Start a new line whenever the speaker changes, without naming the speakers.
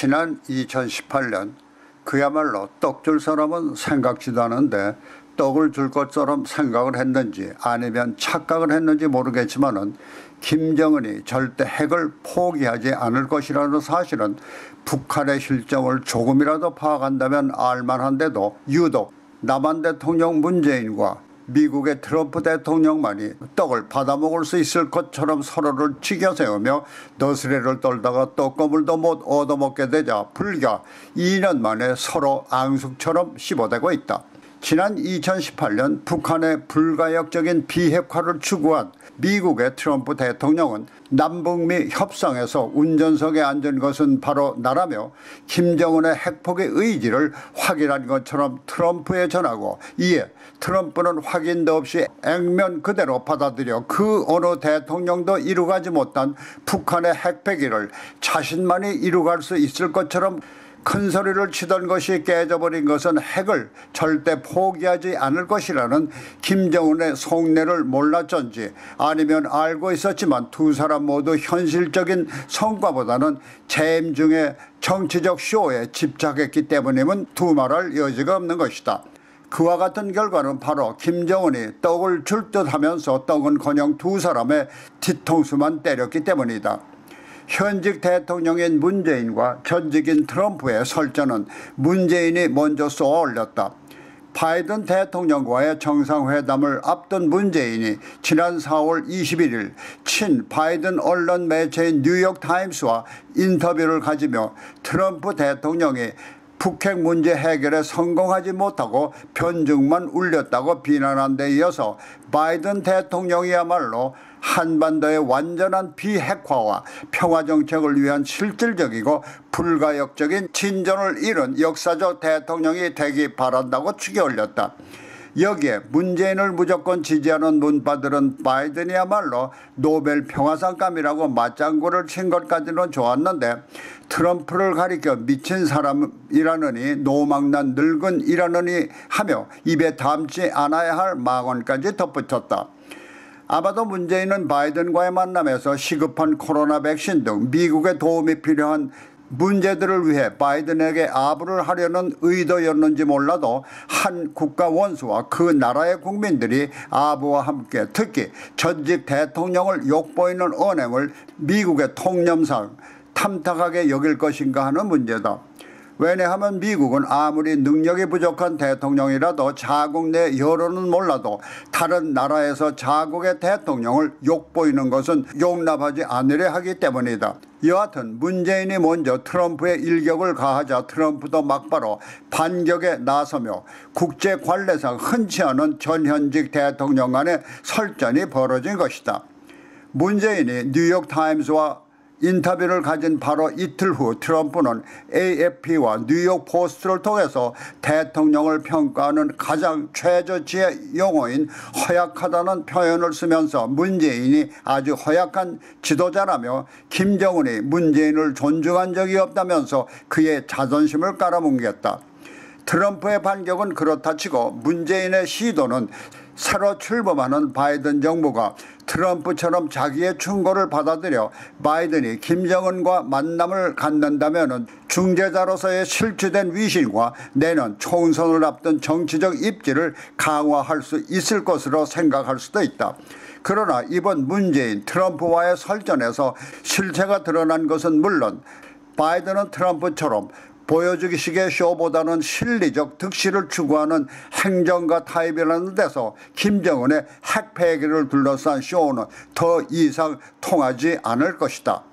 지난 2018년 그야말로 떡 줄 사람은 생각지도 않은데 떡을 줄 것처럼 생각을 했는지 아니면 착각을 했는지 모르겠지만은 김정은이 절대 핵을 포기하지 않을 것이라는 사실은 북한의 실정을 조금이라도 파악한다면 알만한데도 유독 남한 대통령 문재인과 미국의 트럼프 대통령만이 떡을 받아먹을 수 있을 것처럼 서로를 치켜세우며 너스레를 떨다가 떡거물도 못 얻어먹게 되자 불과 2년 만에 서로 앙숙처럼 씹어대고 있다. 지난 2018년 북한의 불가역적인 비핵화를 추구한 미국의 트럼프 대통령은 남북미 협상에서 운전석에 앉은 것은 바로 나라며 김정은의 핵폭의 의지를 확인한 것처럼 트럼프에 전하고, 이에 트럼프는 확인도 없이 액면 그대로 받아들여 그 어느 대통령도 이루가지 못한 북한의 핵폐기를 자신만이 이루갈 수 있을 것처럼 큰 소리를 치던 것이 깨져버린 것은 핵을 절대 포기하지 않을 것이라는 김정은의 속내를 몰랐던지 아니면 알고 있었지만 두 사람 모두 현실적인 성과보다는 재임중의 정치적 쇼에 집착했기 때문임은 두말할 여지가 없는 것이다. 그와 같은 결과는 바로 김정은이 떡을 줄 듯 하면서 떡은커녕 두 사람의 뒤통수만 때렸기 때문이다. 현직 대통령인 문재인과 전직인 트럼프의 설전은 문재인이 먼저 쏘아 올렸다. 바이든 대통령과의 정상회담을 앞둔 문재인이 지난 4월 21일 친 바이든 언론 매체인 뉴욕타임스와 인터뷰를 가지며 트럼프 대통령이 북핵 문제 해결에 성공하지 못하고 변죽만 울렸다고 비난한 데 이어서 바이든 대통령이야말로 한반도의 완전한 비핵화와 평화정책을 위한 실질적이고 불가역적인 진전을 이룬 역사적 대통령이 되기 바란다고 축에 올렸다. 여기에 문재인을 무조건 지지하는 문파들은 바이든이야말로 노벨 평화상감이라고 맞장구를 친 것까지는 좋았는데 트럼프를 가리켜 미친 사람이라느니 노망난 늙은이라느니 하며 입에 담지 않아야 할 망언까지 덧붙였다. 아마도 문재인은 바이든과의 만남에서 시급한 코로나 백신 등 미국의 도움이 필요한 문제들을 위해 바이든에게 아부를 하려는 의도였는지 몰라도 한 국가 원수와 그 나라의 국민들이 아부와 함께 특히 전직 대통령을 욕보이는 언행을 미국의 통념상 탐탁하게 여길 것인가 하는 문제다. 왜냐하면 미국은 아무리 능력이 부족한 대통령이라도 자국 내 여론은 몰라도 다른 나라에서 자국의 대통령을 욕보이는 것은 용납하지 않으려 하기 때문이다. 여하튼 문재인이 먼저 트럼프의 일격을 가하자 트럼프도 막바로 반격에 나서며 국제 관례상 흔치 않은 전현직 대통령 간의 설전이 벌어진 것이다. 문재인이 뉴욕타임스와 인터뷰를 가진 바로 이틀 후 트럼프는 AFP와 뉴욕포스트를 통해서 대통령을 평가하는 가장 최저치의 용어인 허약하다는 표현을 쓰면서 문재인이 아주 허약한 지도자라며 김정은이 문재인을 존중한 적이 없다면서 그의 자존심을 깔아뭉갰다. 트럼프의 반격은 그렇다 치고 문재인의 시도는 새로 출범하는 바이든 정부가 트럼프처럼 자기의 충고를 받아들여 바이든이 김정은과 만남을 갖는다면 중재자로서의 실추된 위신과 내년 총선을 앞둔 정치적 입지를 강화할 수 있을 것으로 생각할 수도 있다. 그러나 이번 문재인 트럼프와의 설전에서 실체가 드러난 것은 물론 바이든은 트럼프처럼 보여주기식의 쇼보다는 실리적 득실을 추구하는 행정가 타입이라는 데서 김정은의 핵폐기를 둘러싼 쇼는 더 이상 통하지 않을 것이다.